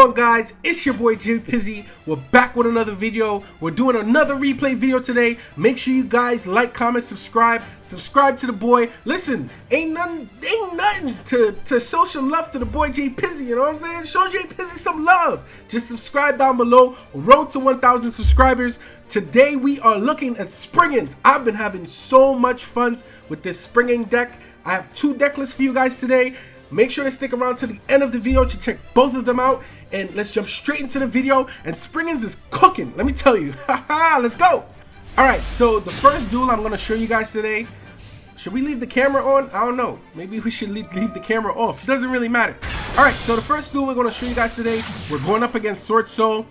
on, guys? It's your boy J Pizzy. We're back with another video. We're doing another replay video today. Make sure you guys like, comment, subscribe to the boy. Listen, ain't nothing to show some love to the boy J Pizzy, you know what I'm saying? Show J Pizzy some love. Just subscribe down below. Road to 1,000 subscribers. Today we are looking at Springans. I've been having so much fun with this Springan deck. I have two deck lists for you guys today. Make sure to stick around to the end of the video to check both of them out. And let's jump straight into the video. And Springans is cooking, let me tell you. Haha, let's go. Alright, so the first duel I'm going to show you guys today. Should we leave the camera on? I don't know. Maybe we should leave the camera off. It doesn't really matter. Alright, so the first duel we're going to show you guys today. We're going up against Swordsoul.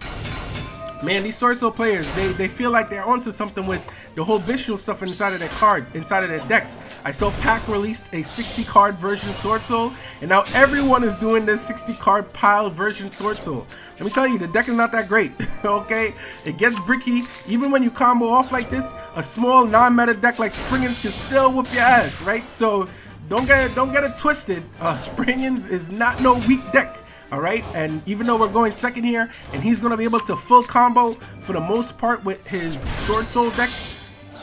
Man, these Swordsoul players, they feel like they're onto something with the whole Bystial stuff inside of their decks. I saw Pack released a 60 card version Swordsoul, and now everyone is doing this 60 card pile version Swordsoul. Let me tell you, the deck is not that great, okay? It gets bricky. Even when you combo off like this, a small non-meta deck like Springans can still whoop your ass, right? So don't get it twisted. Springans is not no weak deck. Alright, and even though we're going second here, and he's going to be able to full combo for the most part with his Swordsoul deck,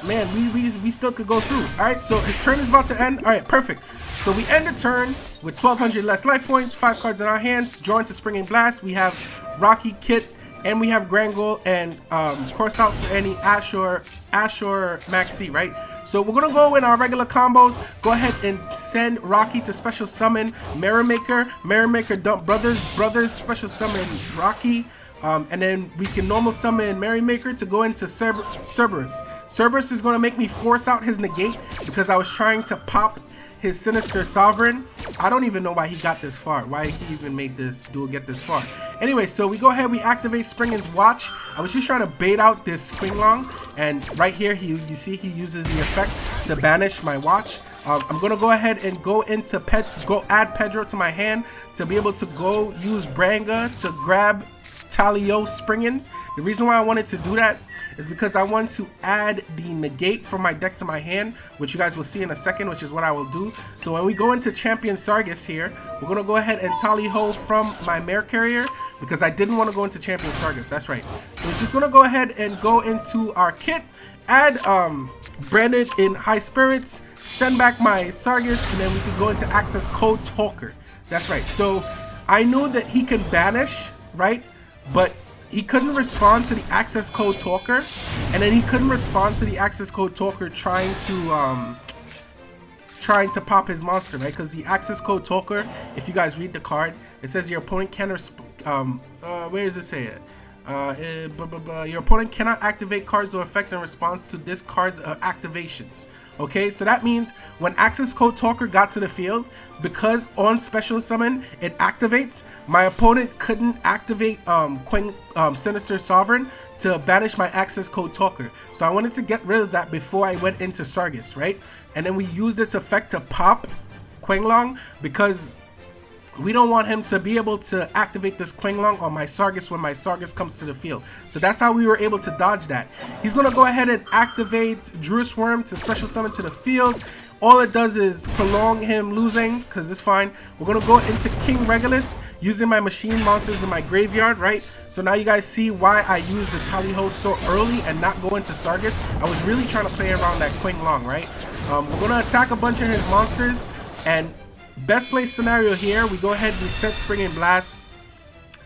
man, we still could go through. Alright, so his turn is about to end. Alright, perfect. So we end the turn with 1,200 less life points, 5 cards in our hands, drawn to Springing Blast. We have Rocky Kit, and we have Grangle, and cross out for any Ashore Maxi, right? So we're gonna go in our regular combos. Go ahead and send Rocky to special summon Merrymaker dump brothers special summon Rocky, and then we can normal summon Merrymaker to go into Cerberus. Cerberus is gonna make me force out his negate because I was trying to pop his Sinister Sovereign. I don't even know why he got this far, why he even made this duel get this far. Anyway, so we go ahead, we activate Springan's Watch. I was just trying to bait out this Quinglong, and right here you see he uses the effect to banish my Watch. I'm gonna go ahead and go add Pedro to my hand to be able to go use Branga to grab Talio Springans. The reason why I wanted to do that is because I want to add the negate from my deck to my hand, which you guys will see in a second, which is what I will do. So when we go into Champion Sargus here, we're gonna go ahead and tally ho from my Mare Carrier because I didn't want to go into Champion Sargus. That's right. So we're just gonna go ahead and go into our kit, add Branded in High Spirits, send back my Sargus, and then we can go into Access Code Talker. That's right. So I knew that he can banish, right? But he couldn't respond to the Access Code Talker, and then he couldn't respond to the Access Code Talker trying to pop his monster, right? Because the Access Code Talker, if you guys read the card, it says your opponent can where does it say it? Your opponent cannot activate cards or effects in response to this card's activations. Okay, so that means when Access Code Talker got to the field, because on special summon it activates, my opponent couldn't activate Sinister Sovereign to banish my Access Code Talker. So I wanted to get rid of that before I went into Sargus, right? And then we use this effect to pop Quinglong because we don't want him to be able to activate this Quinglong on my Sargus when my Sargus comes to the field. So that's how we were able to dodge that. He's going to go ahead and activate Druid Worm to special summon to the field. All it does is prolong him losing, because it's fine. We're going to go into King Regulus using my machine monsters in my graveyard, right? So now you guys see why I used the Tally Ho so early and not go into Sargus. I was really trying to play around that Quinglong, right? We're going to attack a bunch of his monsters, and best place scenario here, we go ahead and set Springing Blast,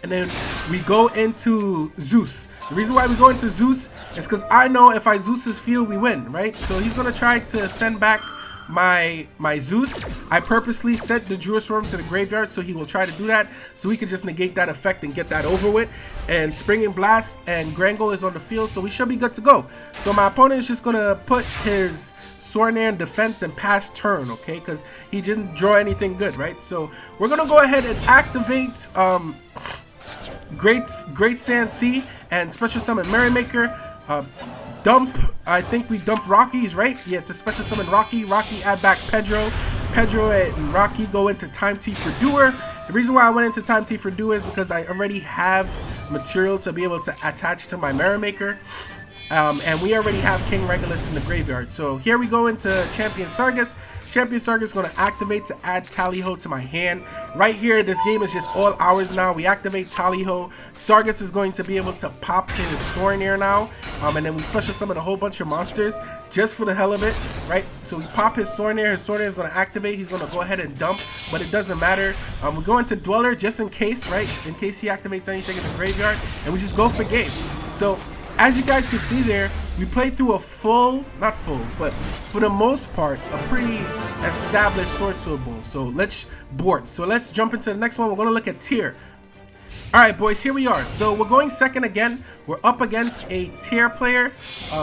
and then we go into Zeus. The reason why we go into Zeus is because I know if I Zeus his field, we win, right? So he's gonna try to send back my Zeus. I purposely set the Druid Worm to the graveyard, so he will try to do that, so we can just negate that effect and get that over with. And Springing Blast and Grangle is on the field, so we should be good to go. So my opponent is just gonna put his Sornair in defense and pass turn, okay? Because he didn't draw anything good, right? So we're gonna go ahead and activate Great Sand Sea and special summon Merrymaker. I think we dump Rockies, right? Yeah, to special summon Rocky. Rocky add back Pedro. Pedro and Rocky go into Time T for Doer. The reason why I went into Time T for Doer is because I already have material to be able to attach to my Merrymaker. And we already have King Regulus in the graveyard. So here we go into Champion Sargus. Champion Sargus is going to activate to add Tally-Ho to my hand. Right here, this game is just all ours now. We activate Tally-Ho. Sargus is going to be able to pop his Sorneer now. And then we special summon a whole bunch of monsters just for the hell of it, right? So we pop his Sorneer. His Sorneer is going to activate. He's going to go ahead and dump, but it doesn't matter. We go into Dweller just in case, right? In case he activates anything in the graveyard, and we just go for game. So as you guys can see there, we played through a not full, but for the most part, a pretty established Swordsoul bowl. So let's jump into the next one. We're going to look at tier. Alright boys, here we are. So we're going second again. We're up against a tier player.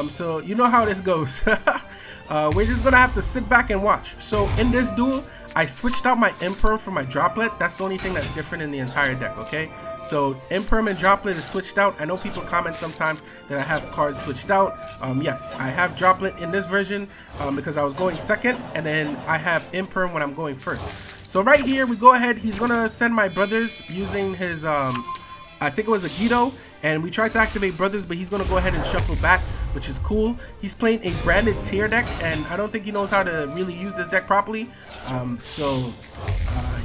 So you know how this goes. We're just going to have to sit back and watch. So in this duel, I switched out my Imperm for my Droplet. That's the only thing that's different in the entire deck, okay? So Imperm and Droplet is switched out. I know people comment sometimes that I have cards switched out. Yes, I have Droplet in this version because I was going second, and then I have Imperm when I'm going first. So right here, we go ahead. He's going to send my brothers using his, I think it was a Yugioh, and we tried to activate brothers, but he's going to go ahead and shuffle back, which is cool. He's playing a branded tier deck, and I don't think he knows how to really use this deck properly.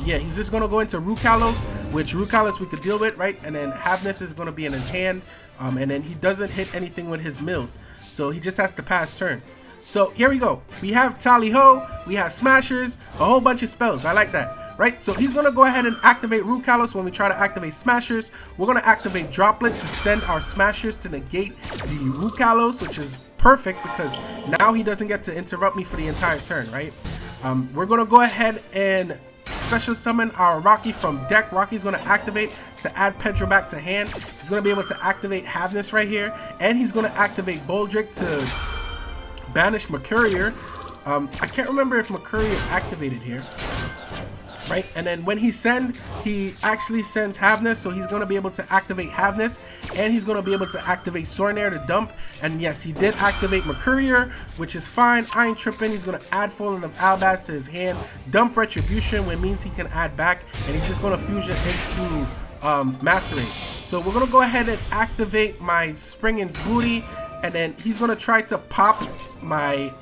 Yeah, he's just going to go into Rukalos, which Rukalos we could deal with, right? And then Havness is going to be in his hand, and then he doesn't hit anything with his mills, so he just has to pass turn. So here we go. We have Tally-Ho, we have Smashers, a whole bunch of spells. I like that, right? So he's going to go ahead and activate Rukalos when we try to activate Smashers. We're going to activate Droplet to send our Smashers to negate the Rukalos, which is perfect because now he doesn't get to interrupt me for the entire turn, right? We're going to go ahead and special summon our Rocky from deck. Rocky's going to activate to add Pedro back to hand. He's going to be able to activate Havness right here, and he's going to activate Boldrick to banish Mercurier. I can't remember if Mercurier activated here, right? And then when he actually sends Havness, so he's going to be able to activate Havness, and he's going to be able to activate Sorneer to dump. And yes, he did activate Mercurier, which is fine. I ain't tripping. He's going to add Fallen of Albaz to his hand, dump Retribution, which means he can add back, and he's just going to fusion into Masquerade. So we're going to go ahead and activate my Springan's Booty, and then he's going to try to pop my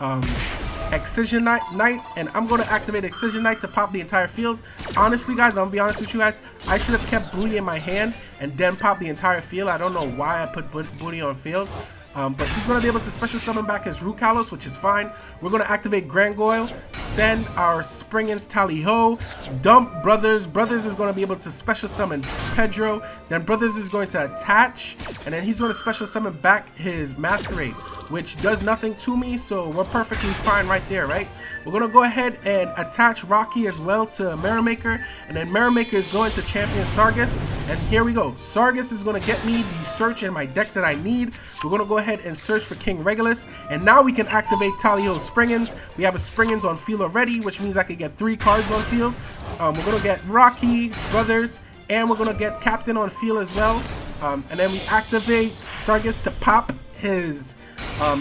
Excision Knight, and I'm going to activate Excision Knight to pop the entire field. Honestly, guys, I'm going to be honest with you guys. I should have kept Booty in my hand and then pop the entire field. I don't know why I put Booty on field. But he's going to be able to special summon back his Rukalos, which is fine. We're going to activate Grangoyle, send our Springan's Tally-Ho, dump Brothers. Brothers is going to be able to special summon Pedro. Then Brothers is going to attach, and then he's going to special summon back his Masquerade, which does nothing to me, so we're perfectly fine right there, right? We're going to go ahead and attach Rocky as well to Merrymaker, and then Merrymaker is going to champion Sargus, and here we go. Sargus is going to get me the search in my deck that I need. We're going to go ahead and search for King Regulus, and now we can activate Tally-Ho Springans. We have a Springans on field already, which means I could get 3 cards on field. We're going to get Rocky, Brothers, and we're going to get Captain on field as well. And then we activate Sargus to pop his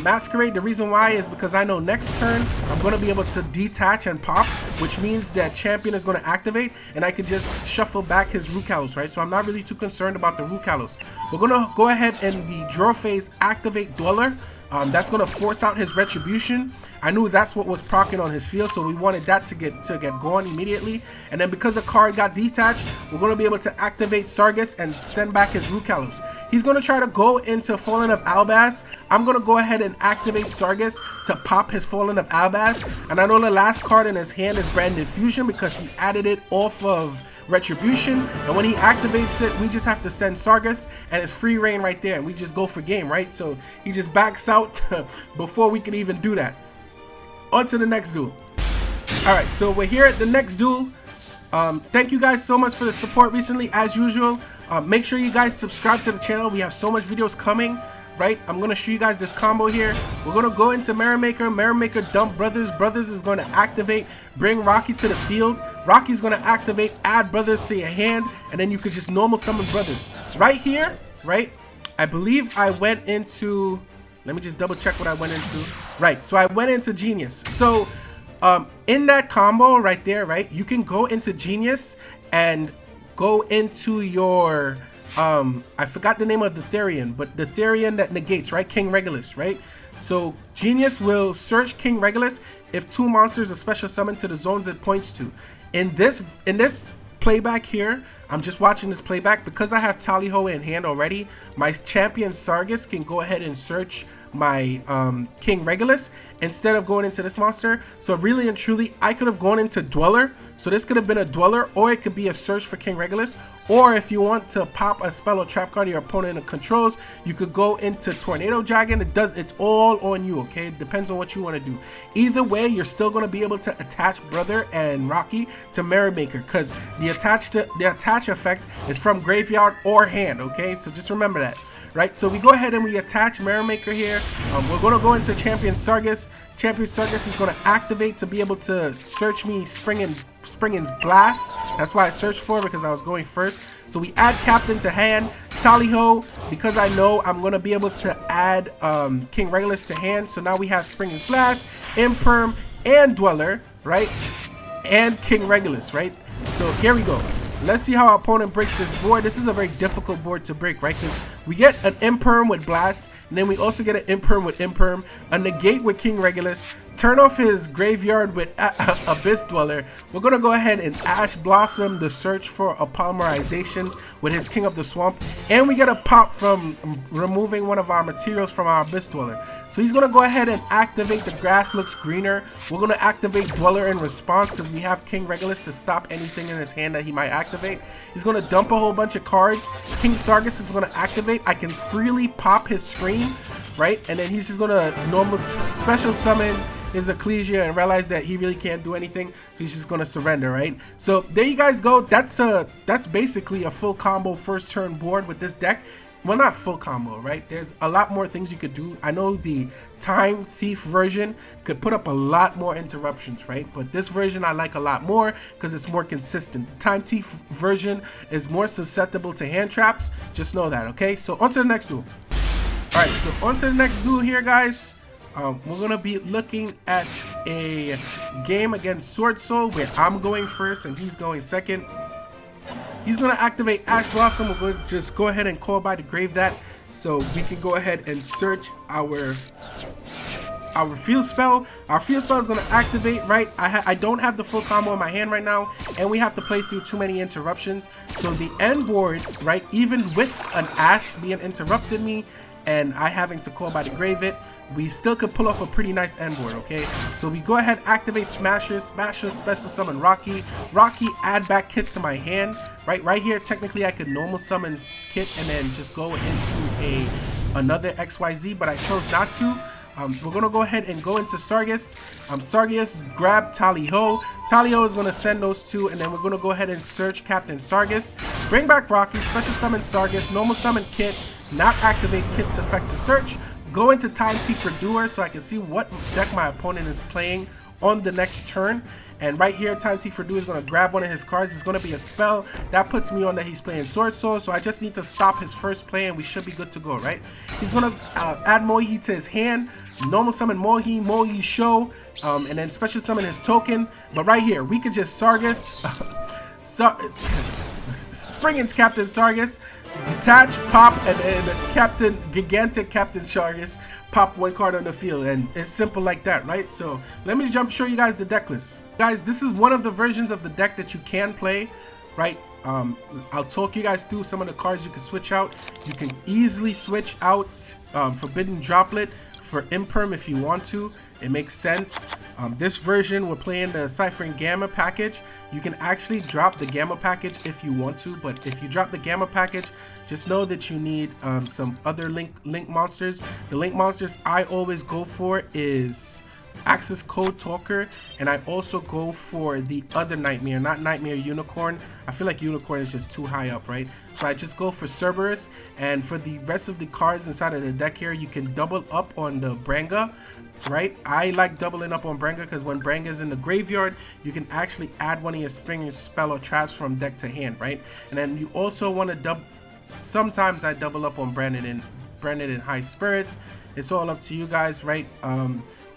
Masquerade. The reason why is because I know next turn I'm going to be able to detach and pop, which means that Champion is going to activate, and I can just shuffle back his Rukalos, right? So I'm not really too concerned about the Rukalos. We're going to go ahead and the draw phase activate Dweller. That's going to force out his Retribution. I knew that's what was proccing on his field, so we wanted that to get going immediately. And then because a card got detached, we're going to be able to activate Sargus and send back his Rukalos. He's going to try to go into Fallen of Albaz. I'm going to go ahead and activate Sargus to pop his Fallen of Albaz. And I know the last card in his hand is Branded Fusion because he added it off of Retribution, and when he activates it, we just have to send Sargus, and it's free reign right there, and we just go for game, right? So he just backs out before we can even do that. On to the next duel. Alright, so we're here at the next duel. Thank you guys so much for the support recently, as usual. Make sure you guys subscribe to the channel. We have so much videos coming, right? I'm going to show you guys this combo here. We're going to go into Merrymaker. Merrymaker dump Brothers. Brothers is going to activate, bring Rocky to the field. Rocky's going to activate, add Brothers to your hand, and then you could just normal summon Brothers. Right here, right? I believe I went into, let me just double check what I went into. Right, so I went into Genius. So in that combo right there, right, you can go into Genius and go into your I forgot the name of the Therian, but the Therian that negates, right? King Regulus, right? So Genius will search King Regulus if 2 monsters are special summoned to the zones it points to. In this playback here, I'm just watching this playback because I have Tally-Ho in hand already. My champion Sargus can go ahead and search my King Regulus instead of going into this monster. So really and truly, I could have gone into Dweller. So this could have been a Dweller, or it could be a search for King Regulus. Or if you want to pop a spell or trap card your opponent controls, you could go into Tornado Dragon. It's all on you, okay? It depends on what you want to do. Either way, you're still going to be able to attach Brother and Rocky to Mirror Maker, because the attach effect is from graveyard or hand, okay? So just remember that. Right, so we go ahead and we attach Mirror Maker here. We're going to go into Champion Sargus. Champion Sargus is going to activate to be able to search me Springan's Blast. That's why I searched for, because I was going first. So we add Captain to hand. Tally-Ho, because I know I'm going to be able to add King Regulus to hand. So now we have Springan's Blast, Imperm, and Dweller, right? And King Regulus, right? So here we go. Let's see how our opponent breaks this board. This is a very difficult board to break, right? Because we get an Imperm with Blast, and then we also get an Imperm with Imperm, a Negate with King Regulus, turn off his graveyard with Abyss Dweller. We're going to go ahead and Ash Blossom the search for a polymerization with his King of the Swamp, and we get a pop from removing one of our materials from our Abyss Dweller. So he's going to go ahead and activate the Grass Looks Greener. We're going to activate Dweller in response because we have King Regulus to stop anything in his hand that he might activate. He's going to dump a whole bunch of cards. King Sargus is going to activate. I can freely pop his Scream, right? And then he's just going to normal special summon his Ecclesia and realize that he really can't do anything, so he's just going to surrender, right? So there you guys go. That's basically a full combo first turn board with this deck. Well, not full combo, right? There's a lot more things you could do. I know the Time Thief version could put up a lot more interruptions, right? But this version I like a lot more because it's more consistent. The Time Thief version is more susceptible to hand traps. Just know that, okay? So on to the next duel. All right, so on to the next duel here, guys. We're going to be looking at a game against Swordsoul where I'm going first and he's going second. He's going to activate Ash Blossom. We're going to just go ahead and call by the grave that so we can go ahead and search our field spell. Our field spell is going to activate, right? I don't have the full combo in my hand right now, and we have to play through too many interruptions. So the end board, right, even with an Ash being interrupted me and I having to call by the grave it, we still could pull off a pretty nice end board, okay? So we go ahead, activate Smashers, Smashers special summon Rocky, add back Kit to my hand, right here. Technically I could normal summon Kit and then just go into another XYZ, but I chose not to. We're gonna go ahead and go into Sargus. Sargus, grab Tally-Ho. Tally-Ho is gonna send those two, and then we're gonna go ahead and search Captain Sargus. Bring back Rocky, special summon Sargus, normal summon Kit, not activate Kit's effect to search. Go into Time Thief for Doer so I can see what deck my opponent is playing on the next turn. And right here, Time Thief for Doer is going to grab one of his cards. It's going to be a spell. That puts me on that he's playing Swordsoul. So I just need to stop his first play and we should be good to go, right? He's going to add Mohi to his hand. Normal summon Mohi show. And then special summon his token. But right here, we could just Sargus. Springan's Captain Sargus. Detach, pop, and gigantic Captain Sargus, pop one card on the field, and it's simple like that, right? So let me show you guys the deck list. Guys, this is one of the versions of the deck that you can play, right? I'll talk you guys through some of the cards you can switch out. You can easily switch out Forbidden Droplet for Imperm if you want to. It makes sense. This version, we're playing the Ciphering Gamma package. You can actually drop the Gamma package if you want to, but if you drop the Gamma package, just know that you need some other link monsters. The link monsters I always go for is Access Code Talker, and I also go for the other Nightmare, not Nightmare Unicorn. I feel like Unicorn is just too high up, right? So I just go for Cerberus, and for the rest of the cards inside of the deck here, you can double up on the Branga, right? I like doubling up on Branga because when Branga is in the graveyard, you can actually add one of your Springer's spell or traps from deck to hand, right? And then you also want to double. Sometimes I double up on Branded and High Spirits. It's all up to you guys, right?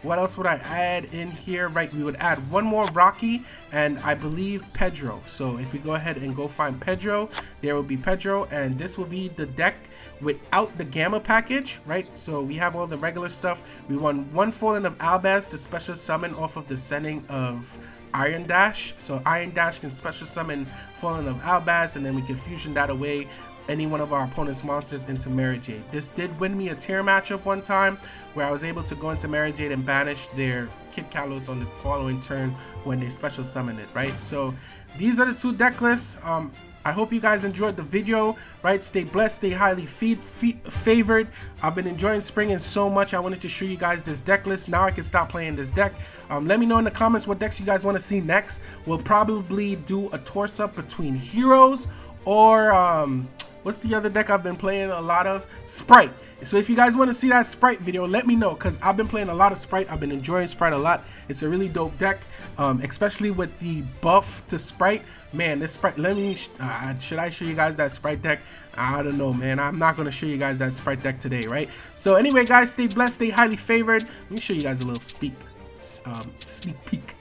What else would I add in here? Right, we would add one more Rocky and I believe Pedro. So if we go ahead and go find Pedro, there will be Pedro, and this will be the deck without the Gamma package, right? So we have all the regular stuff. We want one Fallen of Albaz to special summon off of the sending of Iron Dash. So Iron Dash can special summon Fallen of Albaz, and then we can fusion that away any one of our opponent's monsters into Mary Jade. This did win me a tier matchup one time where I was able to go into Mary Jade and banish their Kid Kalos on the following turn when they special summon it, right? So these are the two deck lists. I hope you guys enjoyed the video, right? Stay blessed, stay highly favored. I've been enjoying Springans so much. I wanted to show you guys this deck list. Now I can stop playing this deck. Let me know in the comments what decks you guys want to see next. We'll probably do a toss-up between Heroes or what's the other deck I've been playing a lot of? Sprite. So if you guys want to see that Sprite video, let me know, because I've been playing a lot of Sprite. I've been enjoying Sprite a lot. It's a really dope deck, especially with the buff to Sprite. Man, this Sprite, let me, should I show you guys that Sprite deck? I don't know, man. I'm not going to show you guys that Sprite deck today, right? So anyway, guys, stay blessed, stay highly favored. Let me show you guys a little sneak peek.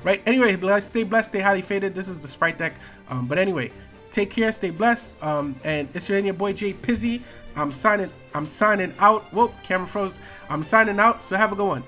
Right, anyway, guys, stay blessed, stay highly favored. This is the Sprite deck. But anyway, take care, stay blessed, and it's your boy Jay Pizzy. I'm signing out. Whoa, camera froze. I'm signing out, so have a good one.